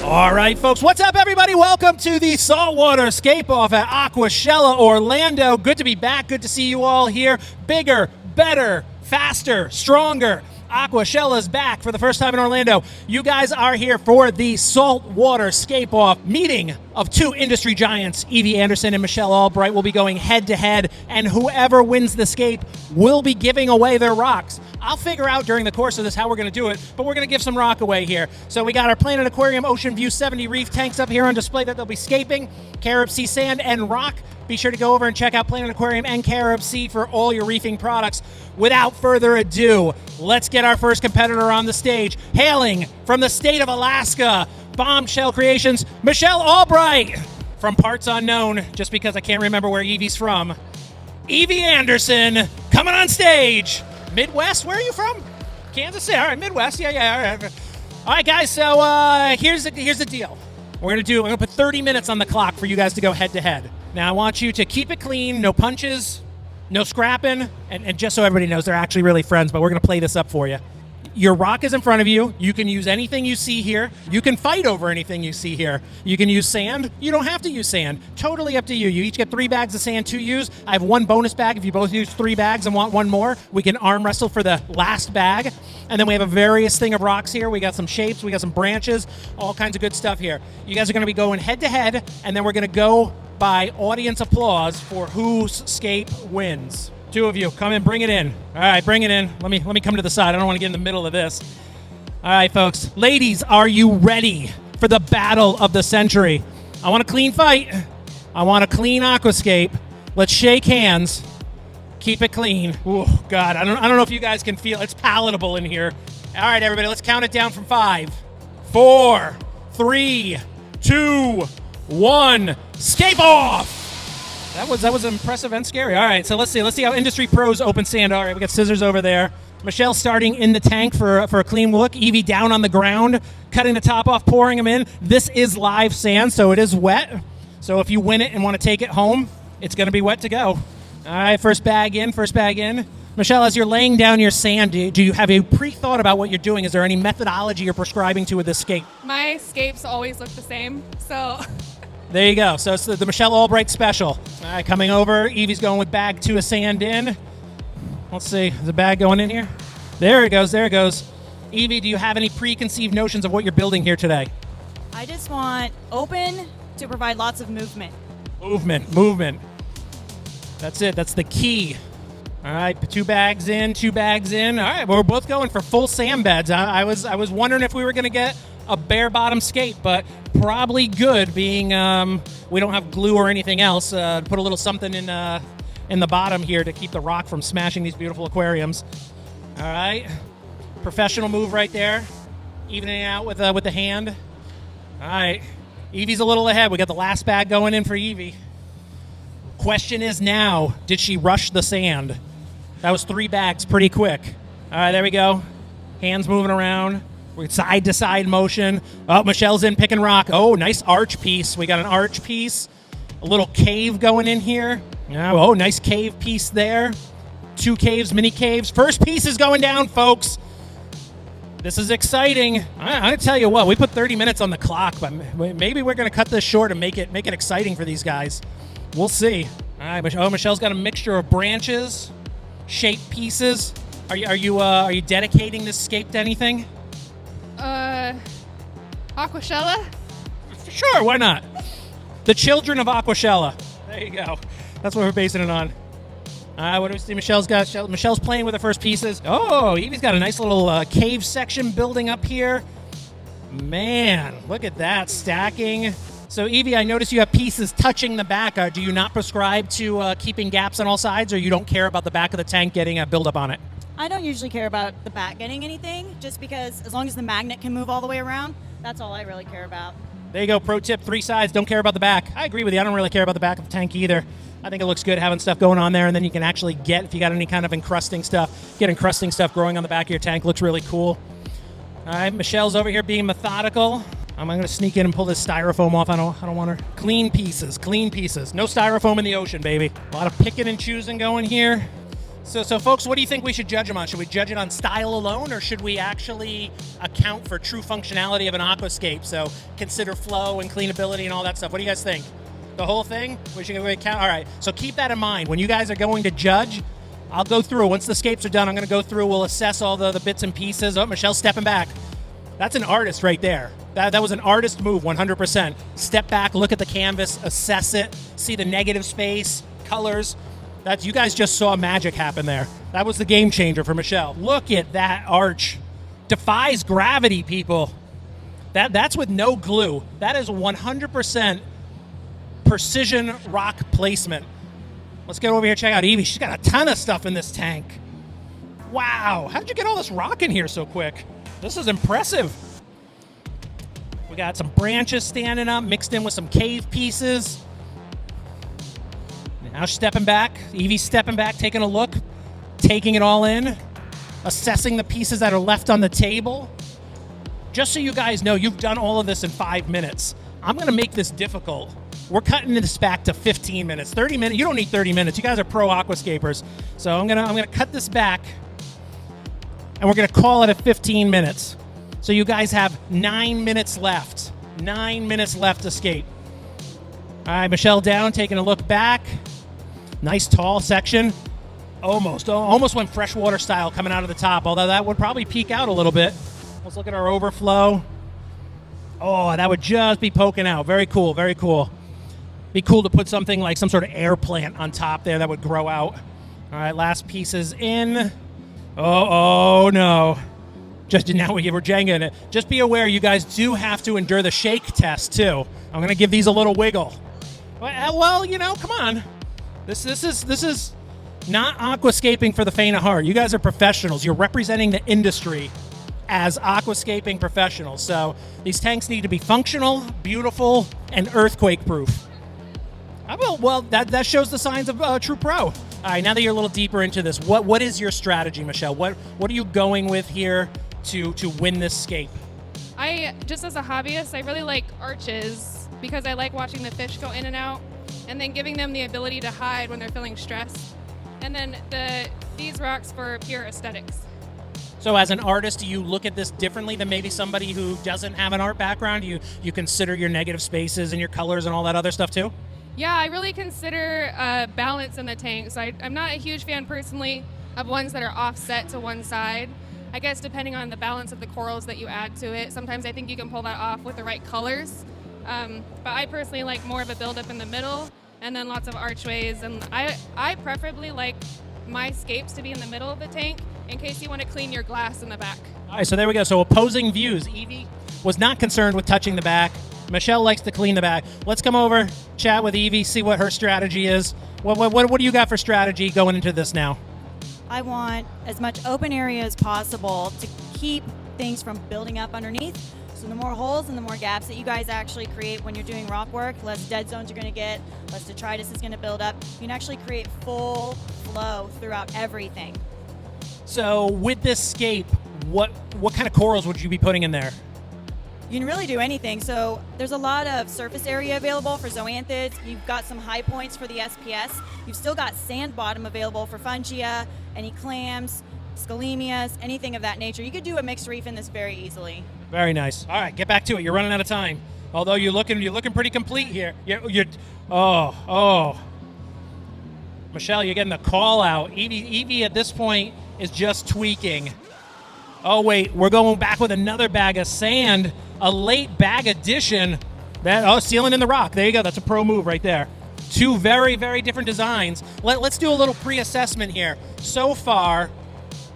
All right, folks, what's up, everybody? Welcome to the Saltwater Scape off at Aquashella Orlando. Good to be back. Good to see you all here. Bigger, better, faster, stronger. Aquashella's back for the first time in Orlando. You guys are here for the Saltwater Scape off meeting of two industry giants. Evie Anderson and Michelle Albright will be going head to head, and whoever wins the Scape will be giving away their rocks. I'll figure out during the course of this how we're going to do it, but we're going to give some rock away here. So we got our Planet Aquarium Ocean View 70 reef tanks up here on display that they'll be scaping, Carib Sea sand and rock. Be sure to go over and check out Planet Aquarium and Carib Sea for all your reefing products. Without further ado, let's get our first competitor on the stage. Hailing from the state of Alaska, Bombchelle Creations, Michelle Albright. From parts unknown, just because I can't remember where Evie's from, Evie Anderson coming on stage. Midwest, where are you from? Kansas City. All right, Midwest. Yeah. All right, guys. So here's the deal. I'm gonna put 30 minutes on the clock for you guys to go head to head. Now I want you to keep it clean, no punches, no scrapping, and just so everybody knows, they're actually really friends. But we're gonna play this up for you. Your rock is in front of you. You can use anything you see here. You can fight over anything you see here. You can use sand. You don't have to use sand. Totally up to you. You each get 3 bags of sand to use. I have 1 bonus bag if you both use 3 bags and want 1 more. We can arm wrestle for the last bag. And then we have a various thing of rocks here. We got some shapes. We got some branches. All kinds of good stuff here. You guys are going to be going head to head, and then we're going to go by audience applause for whose scape wins. 2 of you, come in, bring it in. All right, bring it in. Let me come to the side. I don't want to get in the middle of this. All right, folks. Ladies, are you ready for the battle of the century? I want a clean fight. I want a clean aquascape. Let's shake hands. Keep it clean. Oh, God, I don't know if you guys can feel it. It's palatable in here. All right, everybody, let's count it down from 5, 4, 3, 2, 1. Scape off! That was impressive and scary. All right, so let's see how industry pros open sand. All right, we got scissors over there. Michelle starting in the tank for a clean look. Evie down on the ground, cutting the top off, pouring them in. This is live sand, so it is wet. So if you win it and want to take it home, it's going to be wet to go. All right, first bag in. Michelle, as you're laying down your sand, do you have a pre-thought about what you're doing? Is there any methodology you're prescribing to with this scape? My scapes always look the same, so... There you go. So it's the Michelle Albright special. All right, coming over. Evie's going with bag 2 of sand in. Let's see. Is the bag going in here? There it goes. Evie, do you have any preconceived notions of what you're building here today? I just want open to provide lots of movement. Movement. That's it. That's the key. All right, 2 bags in. All right, well, we're both going for full sand beds. I was wondering if we were going to get a bare bottom scape, but probably good, being we don't have glue or anything else. Put a little something in the bottom here to keep the rock from smashing these beautiful aquariums. All right, professional move right there, evening out with the hand. All right, Evie's a little ahead. We got the last bag going in for Evie. Question is now, did she rush the sand? That was 3 bags pretty quick. All right, there we go. Hands moving around. We're side-to-side motion. Oh, Michelle's in picking rock. Oh, nice arch piece. We got an arch piece. A little cave going in here. Oh, nice cave piece there. 2 caves, mini caves. First piece is going down, folks. This is exciting. I tell you what, we put 30 minutes on the clock, but maybe we're going to cut this short and make it exciting for these guys. We'll see. All right, Michelle's got a mixture of branches, shaped pieces. Are you dedicating this scape to anything? Aquashella? Sure, why not? The children of Aquashella. There you go. That's what we're basing it on. What do we see Michelle's got? Michelle's playing with the first pieces. Oh, Evie's got a nice little cave section building up here. Man, look at that, stacking. So, Evie, I notice you have pieces touching the back. Do you not prescribe to keeping gaps on all sides, or you don't care about the back of the tank getting a buildup on it? I don't usually care about the back getting anything, just because as long as the magnet can move all the way around, that's all I really care about. There you go. Pro tip, 3 sides, don't care about the back. I agree with you. I don't really care about the back of the tank either. I think it looks good having stuff going on there, and then you can actually get, if you got any kind of encrusting stuff, get encrusting stuff growing on the back of your tank. Looks really cool. All right, Michelle's over here being methodical. I'm going to sneak in and pull this styrofoam off. I don't want her. Clean pieces. No styrofoam in the ocean, baby. A lot of picking and choosing going here. So folks, what do you think we should judge them on? Should we judge it on style alone, or should we actually account for true functionality of an aquascape? So consider flow and cleanability and all that stuff. What do you guys think? The whole thing? We should count. All right. So keep that in mind when you guys are going to judge. I'll go through. Once the scapes are done, I'm going to go through. We'll assess all the bits and pieces. Oh, Michelle's stepping back. That's an artist right there. That was an artist move, 100%. Step back, look at the canvas, assess it, see the negative space, colors. You guys just saw magic happen there. That was the game changer for Michelle. Look at that arch. Defies gravity, people. That's with no glue. That is 100% precision rock placement. Let's get over here, check out Evie. She's got a ton of stuff in this tank. Wow, how did you get all this rock in here so quick? This is impressive. We got some branches standing up, mixed in with some cave pieces. Now stepping back. Evie's stepping back, taking a look, taking it all in, assessing the pieces that are left on the table. Just so you guys know, you've done all of this in 5 minutes. I'm going to make this difficult. We're cutting this back to 15 minutes. 30 minutes. You don't need 30 minutes. You guys are pro aquascapers. So I'm gonna cut this back, and we're going to call it at 15 minutes. So you guys have 9 minutes left. 9 minutes left to skate. All right, Michelle down, taking a look back. Nice tall section. Almost went freshwater style coming out of the top, although that would probably peak out a little bit. Let's look at our overflow. Oh, that would just be poking out. Very cool, very cool. Be cool to put something like some sort of air plant on top there that would grow out. All right, last piece is in. Oh no. Just now we're jangling it. Just be aware you guys do have to endure the shake test too. I'm gonna give these a little wiggle. Well, you know, come on. This is not aquascaping for the faint of heart. You guys are professionals. You're representing the industry as aquascaping professionals. So these tanks need to be functional, beautiful, and earthquake proof. Well, that shows the signs of true pro. All right, now that you're a little deeper into this, what is your strategy, Michelle? What are you going with here to win this scape? Just as a hobbyist, I really like arches because I like watching the fish go in and out, and then giving them the ability to hide when they're feeling stressed. And then these rocks for pure aesthetics. So as an artist, do you look at this differently than maybe somebody who doesn't have an art background? You consider your negative spaces and your colors and all that other stuff too? Yeah, I really consider balance in the tanks. I'm not a huge fan personally of ones that are offset to one side. I guess depending on the balance of the corals that you add to it, sometimes I think you can pull that off with the right colors. But I personally like more of a buildup in the middle and then lots of archways. And I preferably like my scapes to be in the middle of the tank in case you want to clean your glass in the back. All right, so there we go. So opposing views. Evie was not concerned with touching the back. Michelle likes to clean the back. Let's come over, chat with Evie, see what her strategy is. What do you got for strategy going into this now? I want as much open area as possible to keep things from building up underneath. So the more holes and the more gaps that you guys actually create when you're doing rock work, less dead zones you're going to get, less detritus is going to build up. You can actually create full flow throughout everything. So with this scape, what kind of corals would you be putting in there? You can really do anything. So there's a lot of surface area available for zoanthids. You've got some high points for the SPS. You've still got sand bottom available for fungia, any clams, scalemias, anything of that nature. You could do a mixed reef in this very easily. Very nice. All right, get back to it. You're running out of time. Although you're looking pretty complete here. Michelle, you're getting the call out. Evie at this point is just tweaking. Oh wait, we're going back with another bag of sand. A late bag addition. Sealing in the rock. There you go. That's a pro move right there. Two very, very different designs. Let's do a little pre-assessment here. So far,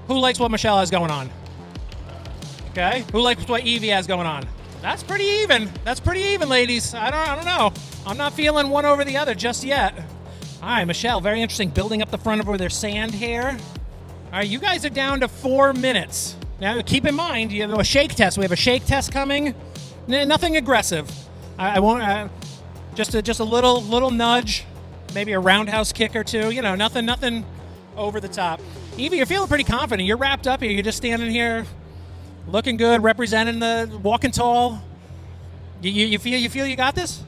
who likes what Michelle has going on? Okay. Who likes what Evie has going on? That's pretty even. That's pretty even, ladies. I don't know. I'm not feeling one over the other just yet. All right, Michelle, very interesting. Building up the front of their sand here. All right, you guys are down to 4 minutes. Now, keep in mind, you have a shake test. We have a shake test coming. Nothing aggressive. I won't. Just a little nudge, maybe a roundhouse kick or two. You know, nothing over the top. Evie, you're feeling pretty confident. You're wrapped up here. You're just standing here, looking good, representing walking tall. You feel you got this?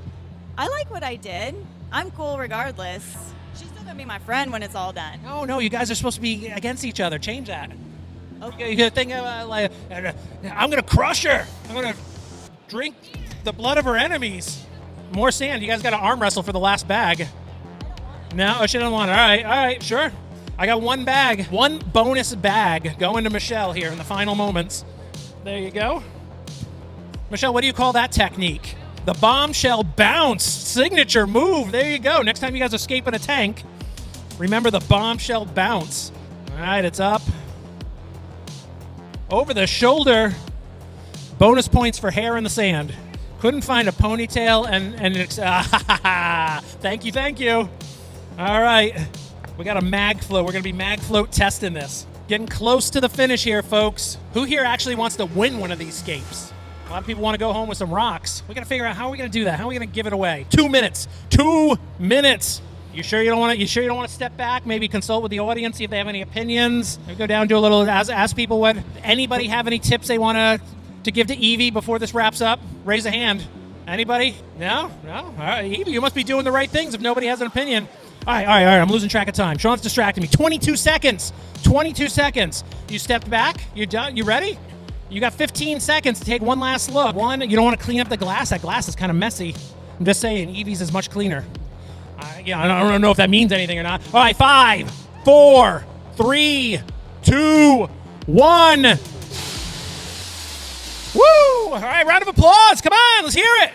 I like what I did. I'm cool regardless. She's still gonna be my friend when it's all done. No, no, you guys are supposed to be against each other. Change that. Okay. You gotta think like, I'm gonna crush her. I'm gonna drink the blood of her enemies. More sand. You guys got to arm wrestle for the last bag. No, she doesn't want it. All right, sure. I got one bag, one bonus bag going to Michelle here in the final moments. There you go. Michelle, what do you call that technique? The bombshell bounce, signature move. There you go. Next time you guys escape in a tank, remember the bombshell bounce. All right, it's up. Over the shoulder. Bonus points for hair in the sand. Couldn't find a ponytail and it's, thank you. All right, we got a mag float. We're gonna be mag float testing this. Getting close to the finish here, folks. Who here actually wants to win one of these scapes? A lot of people want to go home with some rocks. We gotta figure out how are we gonna do that? How are we gonna give it away? 2 minutes. 2 minutes. You sure you don't want to step back? Maybe consult with the audience, see if they have any opinions. Maybe go down, do a little, ask people what. Anybody have any tips they want to give to Evie before this wraps up? Raise a hand. Anybody? No. All right, Evie, you must be doing the right things if nobody has an opinion. All right. I'm losing track of time. Sean's distracting me. 22 seconds. 22 seconds. You stepped back. You're done. You ready? You got 15 seconds to take one last look. One, you don't want to clean up the glass. That glass is kind of messy. I'm just saying, Evie's is much cleaner. I don't know if that means anything or not. All right, 5, 4, 3, 2, 1. Woo! All right, round of applause. Come on, let's hear it.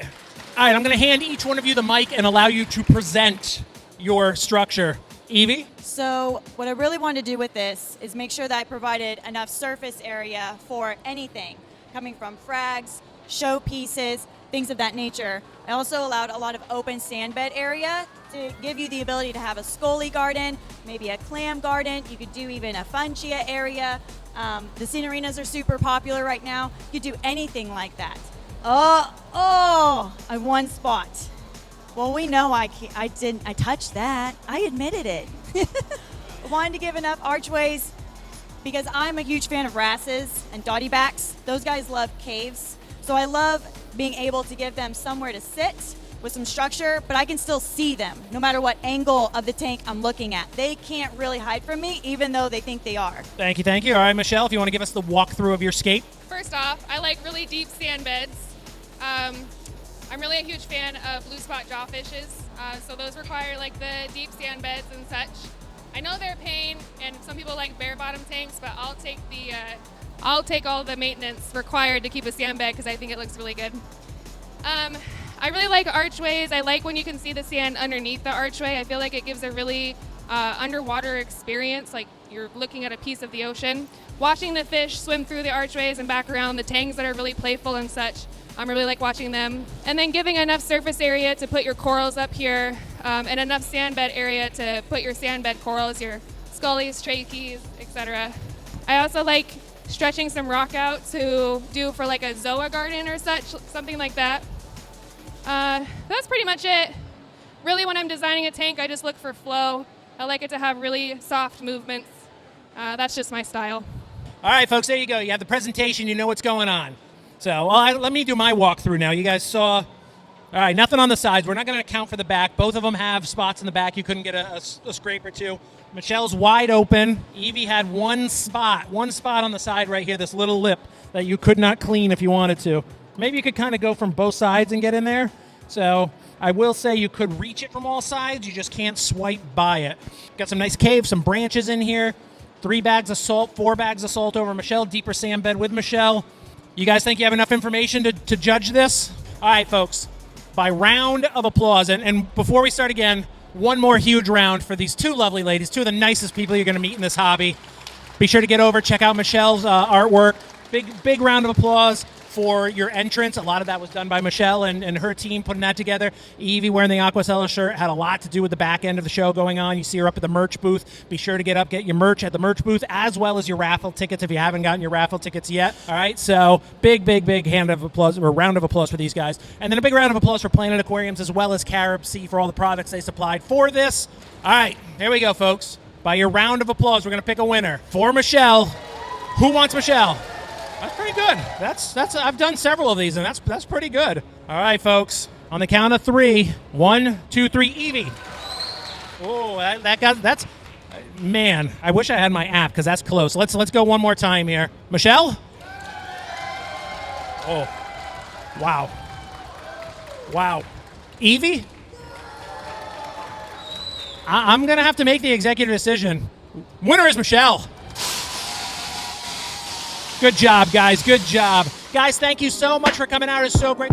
All right, I'm going to hand each one of you the mic and allow you to present your structure. Evie? So what I really wanted to do with this is make sure that I provided enough surface area for anything coming from frags, showpieces, things of that nature. I also allowed a lot of open sand bed area to give you the ability to have a scully garden, maybe a clam garden. You could do even a fungia area. The Cinerrinas are super popular right now. You could do anything like that. I have one spot. Well, we know I touched that. I admitted it. I wanted to give enough archways because I'm a huge fan of wrasses and dottybacks. Those guys love caves. So I love being able to give them somewhere to sit with some structure, but I can still see them no matter what angle of the tank I'm looking at. They can't really hide from me, even though they think they are. Thank you. All right, Michelle, if you want to give us the walkthrough of your scape. First off, I like really deep sand beds. I'm really a huge fan of blue spot jawfishes, so those require like the deep sand beds and such. I know they're a pain, and some people like bare bottom tanks, but I'll take all the maintenance required to keep a sand bed because I think it looks really good. I really like archways. I like when you can see the sand underneath the archway. I feel like it gives a really underwater experience, like you're looking at a piece of the ocean. Watching the fish swim through the archways and back around, the tanks that are really playful and such, I really like watching them. And then giving enough surface area to put your corals up here, and enough sand bed area to put your sand bed corals, your scullies, trachees, etc. I also like stretching some rock out to do for like a zoa garden or such, something like that. That's pretty much it. Really, when I'm designing a tank, I just look for flow. I like it to have really soft movements. That's just my style. All right, folks, there you go. You have the presentation. You know what's going on. So let me do my walkthrough now. You guys saw, all right, nothing on the sides. We're not going to account for the back. Both of them have spots in the back. You couldn't get a scrape or two. Michelle's wide open. Evie had one spot on the side right here, this little lip that you could not clean if you wanted to. Maybe you could kind of go from both sides and get in there. So I will say you could reach it from all sides. You just can't swipe by it. Got some nice caves, some branches in here. 3 bags of salt, 4 bags of salt over Michelle. Deeper sand bed with Michelle. You guys think you have enough information to judge this? All right, folks. By round of applause. And before we start again, one more huge round for these 2 lovely ladies, 2 of the nicest people you're going to meet in this hobby. Be sure to get over, check out Michelle's artwork. Big round of applause for your entrance. A lot of that was done by Michelle and her team putting that together. Evie wearing the Aquashella shirt had a lot to do with the back end of the show going on. You see her up at the merch booth. Be sure to get your merch at the merch booth as well as your raffle tickets if you haven't gotten your raffle tickets yet. All right, so big hand of applause or round of applause for these guys. And then a big round of applause for Planet Aquariums as well as Carib Sea for all the products they supplied for this. All right, here we go, folks. By your round of applause, we're going to pick a winner. For Michelle, who wants Michelle? That's pretty good. That's I've done several of these, and that's pretty good. All right, folks. On the count of 3, 1, 2, 3, Evie. Oh, that's man. I wish I had my app because that's close. Let's go one more time here, Michelle. Oh, wow, wow, Evie. I'm gonna have to make the executive decision. Winner is Michelle. Good job, guys. Good job, guys. Thank you so much for coming out. It's so great.